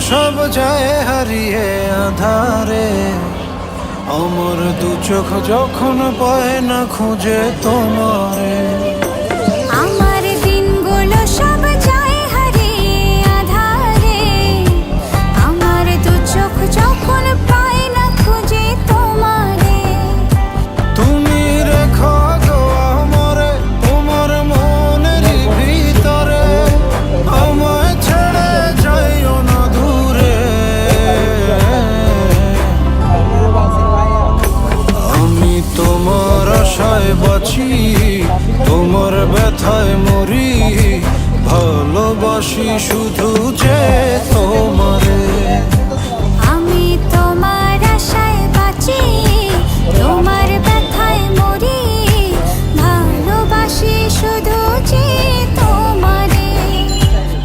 সব যায় হারিয়ে আধারে, আমার দু চোখ যখন পায় না খুঁজে তোমারে। আমার দিনগুলো সব যায় হারিয়ে আঁধারে, আমার দু চোখ যখন পায় না খুঁজে তোমারে। তুমি রেখো গো আমারে তোমার মনের ভিতরে, আমায় ছেড়ে যাইও না দূরে। আমি তোমার আশায় বাঁচি, তোমার ব্যথায় মরি, ভালোবাসি শুধু যে তোমার।